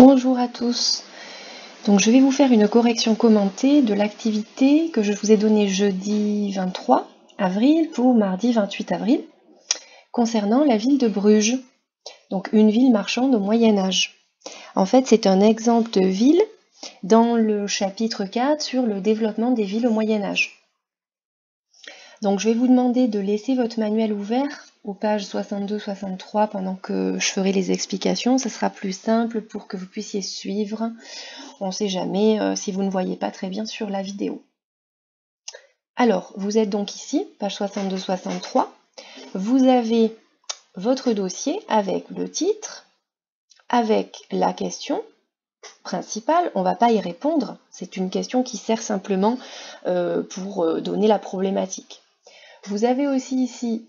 Bonjour à tous. Donc je vais vous faire une correction commentée de l'activité que je vous ai donnée jeudi 23 avril pour mardi 28 avril concernant la ville de Bruges, donc une ville marchande au Moyen-Âge. En fait, c'est un exemple de ville dans le chapitre 4 sur le développement des villes au Moyen-Âge. Donc je vais vous demander de laisser votre manuel ouvert aux pages 62-63 pendant que je ferai les explications. Ce sera plus simple pour que vous puissiez suivre. On ne sait jamais si vous ne voyez pas très bien sur la vidéo. Alors, vous êtes donc ici, page 62-63. Vous avez votre dossier avec le titre, avec la question principale. On ne va pas y répondre. C'est une question qui sert simplement pour donner la problématique. Vous avez aussi ici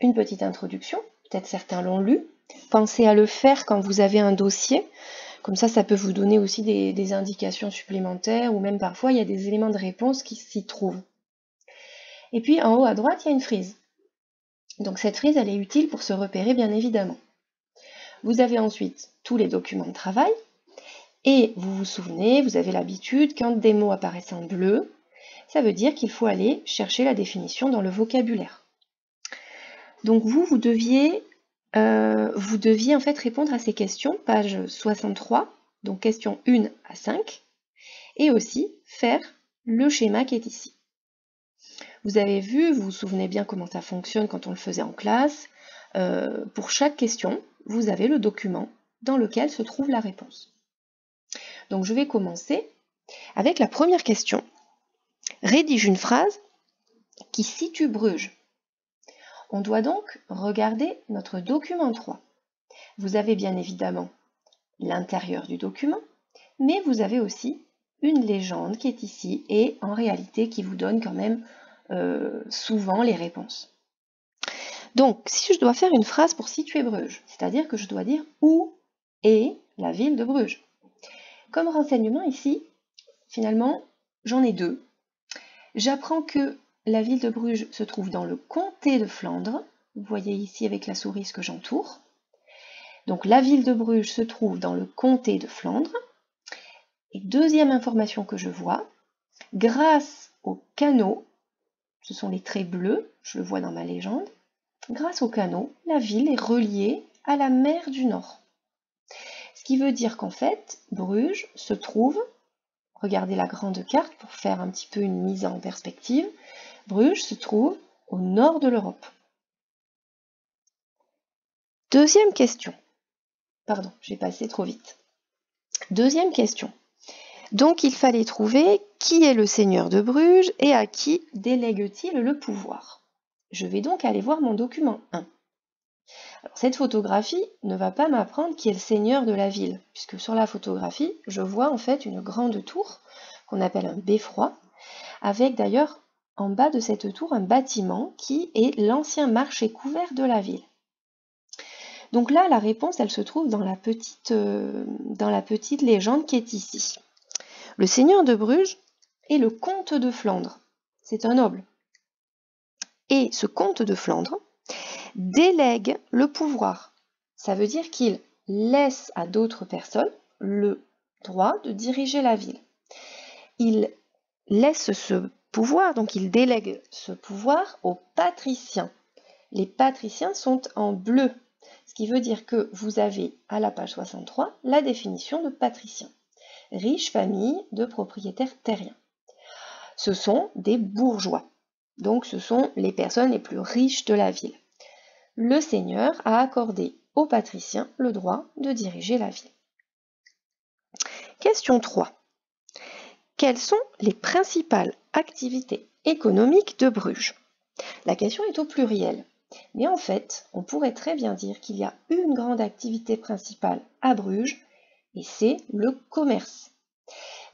une petite introduction. Peut-être certains l'ont lu. Pensez à le faire quand vous avez un dossier. Comme ça peut vous donner aussi des indications supplémentaires ou même parfois il y a des éléments de réponse qui s'y trouvent. Et puis en haut à droite, il y a une frise. Donc cette frise, elle est utile pour se repérer bien évidemment. Vous avez ensuite tous les documents de travail et vous vous souvenez, vous avez l'habitude, quand des mots apparaissent en bleu, ça veut dire qu'il faut aller chercher la définition dans le vocabulaire. Donc vous deviez en fait répondre à ces questions, page 63, donc questions 1 à 5, et aussi faire le schéma qui est ici. Vous avez vu, vous vous souvenez bien comment ça fonctionne quand on le faisait en classe. Pour chaque question, vous avez le document dans lequel se trouve la réponse. Donc je vais commencer avec la première question. Rédige une phrase qui situe Bruges. On doit donc regarder notre document 3. Vous avez bien évidemment l'intérieur du document, mais vous avez aussi une légende qui est ici et en réalité qui vous donne quand même souvent les réponses. Donc, si je dois faire une phrase pour situer Bruges, c'est-à-dire que je dois dire où est la ville de Bruges. Comme renseignement ici, finalement, j'en ai deux. J'apprends que la ville de Bruges se trouve dans le comté de Flandre. Vous voyez ici avec la souris ce que j'entoure. Donc la ville de Bruges se trouve dans le comté de Flandre. Et deuxième information que je vois, grâce au canot, ce sont les traits bleus, je le vois dans ma légende, grâce au canot, la ville est reliée à la mer du Nord. Ce qui veut dire qu'en fait, Bruges se trouve, regardez la grande carte pour faire un petit peu une mise en perspective, Bruges se trouve au nord de l'Europe. Deuxième question. Pardon, j'ai passé trop vite. Deuxième question. Donc il fallait trouver qui est le seigneur de Bruges et à qui délègue-t-il le pouvoir. Je vais donc aller voir mon document 1. Alors, cette photographie ne va pas m'apprendre qui est le seigneur de la ville, puisque sur la photographie, je vois en fait une grande tour qu'on appelle un beffroi, avec d'ailleurs en bas de cette tour un bâtiment qui est l'ancien marché couvert de la ville. Donc là, la réponse, elle se trouve dans la petite légende qui est ici. Le seigneur de Bruges est le comte de Flandre. C'est un noble. Et ce comte de Flandre délègue le pouvoir. Ça veut dire qu'il laisse à d'autres personnes le droit de diriger la ville. Il laisse ce pouvoir, donc il délègue ce pouvoir aux patriciens. Les patriciens sont en bleu, ce qui veut dire que vous avez à la page 63 la définition de patricien. Riche famille de propriétaires terriens. Ce sont des bourgeois, donc ce sont les personnes les plus riches de la ville. Le seigneur a accordé aux patriciens le droit de diriger la ville. Question 3. Quelles sont les principales activités économiques de Bruges? La question est au pluriel, mais en fait, on pourrait très bien dire qu'il y a une grande activité principale à Bruges, et c'est le commerce.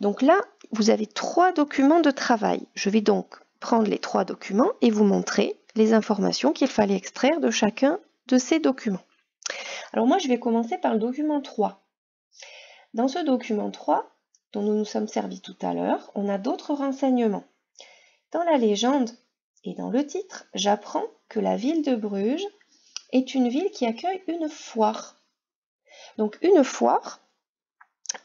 Donc là, vous avez 3 documents de travail. Je vais donc prendre les 3 documents et vous montrer les informations qu'il fallait extraire de chacun de ces documents. Alors moi, je vais commencer par le document 3. Dans ce document 3, dont nous nous sommes servis tout à l'heure, on a d'autres renseignements. Dans la légende et dans le titre, j'apprends que la ville de Bruges est une ville qui accueille une foire. Donc une foire,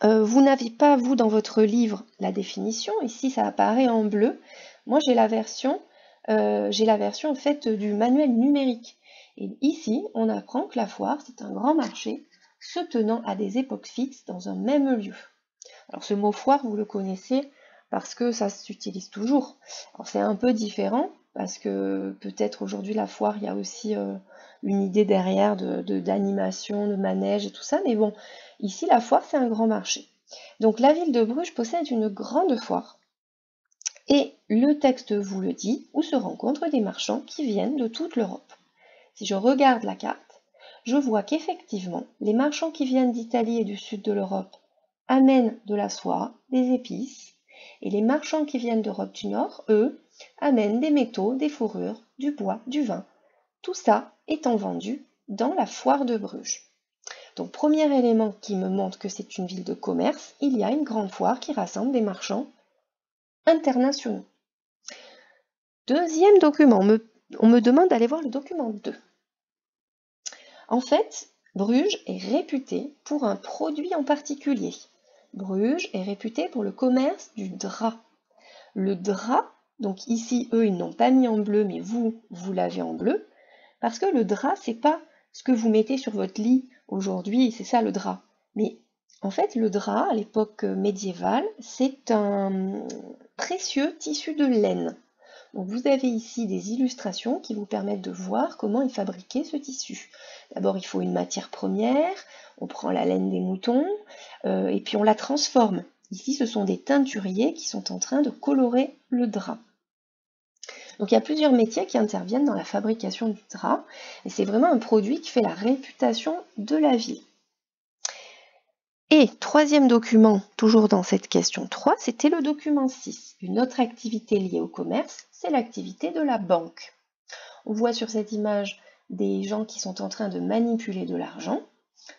Vous n'avez pas, vous, dans votre livre, la définition. Ici, ça apparaît en bleu. Moi, j'ai la version en fait du manuel numérique. Et ici, on apprend que la foire, c'est un grand marché se tenant à des époques fixes dans un même lieu. Alors, ce mot foire, vous le connaissez parce que ça s'utilise toujours. Alors, c'est un peu différent parce que peut-être aujourd'hui, la foire, il y a aussi une idée derrière d'animation, de manège et tout ça. Mais bon, ici, la foire, c'est un grand marché. Donc, la ville de Bruges possède une grande foire. Et le texte vous le dit, où se rencontrent des marchands qui viennent de toute l'Europe. Si je regarde la carte, je vois qu'effectivement, les marchands qui viennent d'Italie et du sud de l'Europe amènent de la soie, des épices, et les marchands qui viennent d'Europe du Nord, eux, amènent des métaux, des fourrures, du bois, du vin. Tout ça étant vendu dans la foire de Bruges. Donc, premier élément qui me montre que c'est une ville de commerce, il y a une grande foire qui rassemble des marchands internationaux. Deuxième document, on me demande d'aller voir le document 2. En fait, Bruges est réputée pour un produit en particulier. Bruges est réputée pour le commerce du drap. Le drap, donc ici, eux, ils n'ont pas mis en bleu, mais vous l'avez en bleu, parce que le drap, c'est pas ce que vous mettez sur votre lit aujourd'hui, c'est ça le drap. Mais en fait, le drap, à l'époque médiévale, c'est un précieux tissu de laine. Donc vous avez ici des illustrations qui vous permettent de voir comment est fabriqué ce tissu. D'abord, il faut une matière première, on prend la laine des moutons, et puis on la transforme. Ici, ce sont des teinturiers qui sont en train de colorer le drap. Donc il y a plusieurs métiers qui interviennent dans la fabrication du drap, et c'est vraiment un produit qui fait la réputation de la ville. Et troisième document, toujours dans cette question 3, c'était le document 6. Une autre activité liée au commerce, c'est l'activité de la banque. On voit sur cette image des gens qui sont en train de manipuler de l'argent,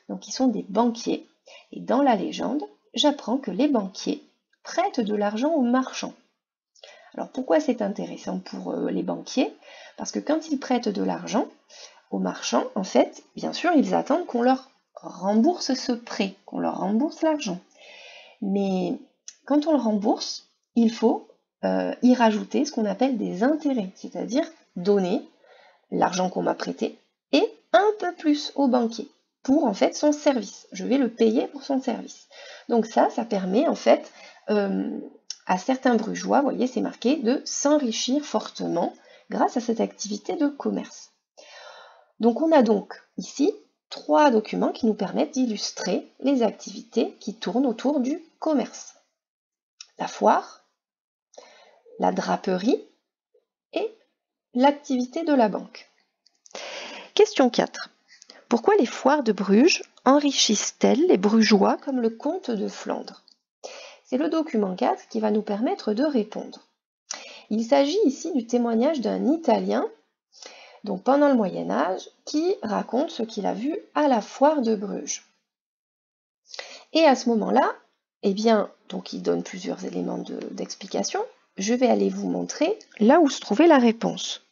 donc ils sont des banquiers. Et dans la légende, j'apprends que les banquiers prêtent de l'argent aux marchands. Alors pourquoi c'est intéressant pour les banquiers? Parce que quand ils prêtent de l'argent aux marchands, en fait, bien sûr, ils attendent qu'on leur rembourse ce prêt, qu'on leur rembourse l'argent. Mais quand on le rembourse, il faut y rajouter ce qu'on appelle des intérêts, c'est-à-dire donner l'argent qu'on m'a prêté et un peu plus au banquier pour en fait son service. Je vais le payer pour son service. Donc ça permet en fait à certains brugeois, vous voyez, c'est marqué, de s'enrichir fortement grâce à cette activité de commerce. Donc on a donc ici 3 documents qui nous permettent d'illustrer les activités qui tournent autour du commerce. La foire, la draperie et l'activité de la banque. Question 4. Pourquoi les foires de Bruges enrichissent-elles les brugeois comme le comte de Flandre? C'est le document 4 qui va nous permettre de répondre. Il s'agit ici du témoignage d'un Italien, donc pendant le Moyen-Âge, qui raconte ce qu'il a vu à la foire de Bruges. Et à ce moment-là, eh bien, donc il donne plusieurs éléments d'explication. Je vais aller vous montrer là où se trouvait la réponse.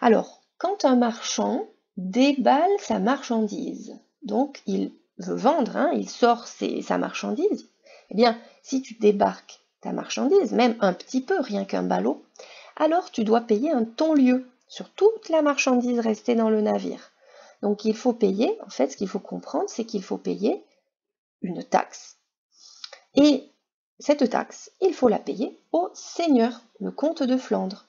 Alors, quand un marchand déballe sa marchandise, donc il veut vendre, il sort sa marchandise, eh bien, si tu débarques ta marchandise, même un petit peu, rien qu'un ballot, alors tu dois payer un ton-lieu sur toute la marchandise restée dans le navire. Donc il faut payer, en fait, ce qu'il faut comprendre, c'est qu'il faut payer une taxe. Et cette taxe, il faut la payer au seigneur, le comte de Flandre.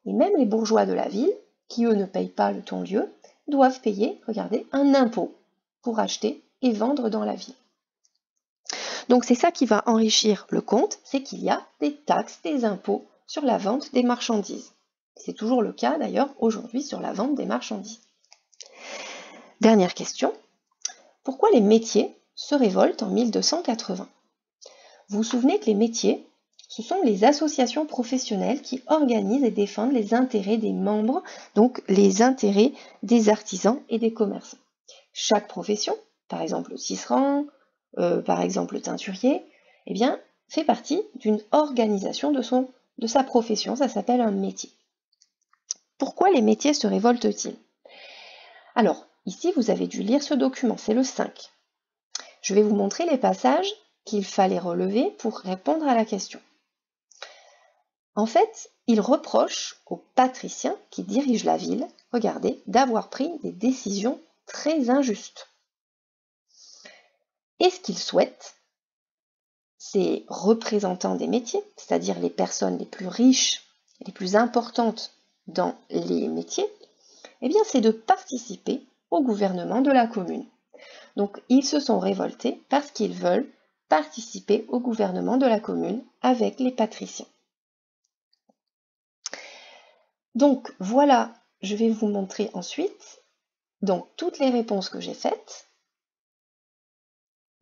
Et même les bourgeois de la ville, qui eux ne payent pas le ton-lieu, doivent payer, regardez, un impôt pour acheter et vendre dans la ville. Donc c'est ça qui va enrichir le comte, c'est qu'il y a des taxes, des impôts sur la vente des marchandises. C'est toujours le cas d'ailleurs aujourd'hui sur la vente des marchandises. Dernière question, pourquoi les métiers se révoltent en 1280? Vous vous souvenez que les métiers, ce sont les associations professionnelles qui organisent et défendent les intérêts des membres, donc les intérêts des artisans et des commerçants. Chaque profession, par exemple le tisserand, par exemple le teinturier, eh bien, fait partie d'une organisation de sa profession, ça s'appelle un métier. Pourquoi les métiers se révoltent-ils? Alors, ici, vous avez dû lire ce document, c'est le 5. Je vais vous montrer les passages qu'il fallait relever pour répondre à la question. En fait, il reproche aux patriciens qui dirigent la ville, regardez, d'avoir pris des décisions très injustes. Et ce qu'il souhaite, ces représentants des métiers, c'est-à-dire les personnes les plus riches, les plus importantes dans les métiers, eh bien, c'est de participer au gouvernement de la commune. Donc, ils se sont révoltés parce qu'ils veulent participer au gouvernement de la commune avec les patriciens. Donc, voilà, je vais vous montrer ensuite donc, toutes les réponses que j'ai faites.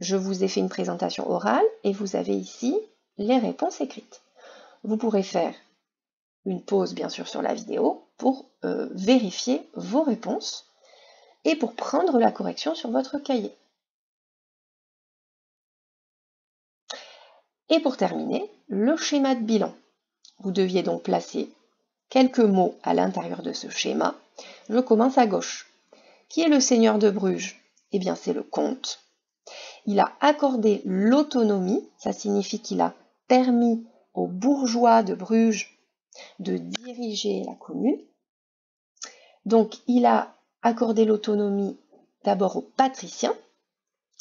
Je vous ai fait une présentation orale et vous avez ici les réponses écrites. Vous pourrez faire une pause, bien sûr, sur la vidéo pour vérifier vos réponses et pour prendre la correction sur votre cahier. Et pour terminer, le schéma de bilan. Vous deviez donc placer quelques mots à l'intérieur de ce schéma. Je commence à gauche. Qui est le seigneur de Bruges? Eh bien, c'est le comte. Il a accordé l'autonomie, ça signifie qu'il a permis aux bourgeois de Bruges de diriger la commune. Donc, il a accordé l'autonomie d'abord aux patriciens,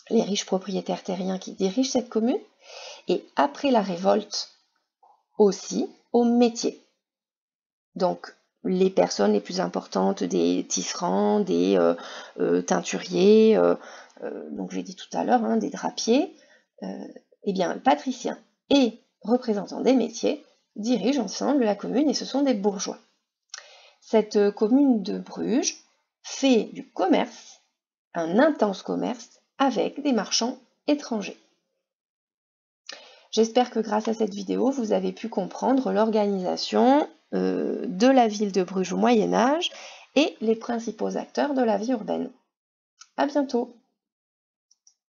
les riches propriétaires terriens qui dirigent cette commune, et après la révolte, aussi aux métiers. Donc, les personnes les plus importantes, des tisserands, des teinturiers, donc j'ai dit tout à l'heure, des drapiers, eh bien, patriciens et représentants des métiers dirigent ensemble la commune et ce sont des bourgeois. Cette commune de Bruges fait du commerce, un intense commerce, avec des marchands étrangers. J'espère que grâce à cette vidéo, vous avez pu comprendre l'organisation de la ville de Bruges au Moyen-Âge et les principaux acteurs de la vie urbaine. À bientôt!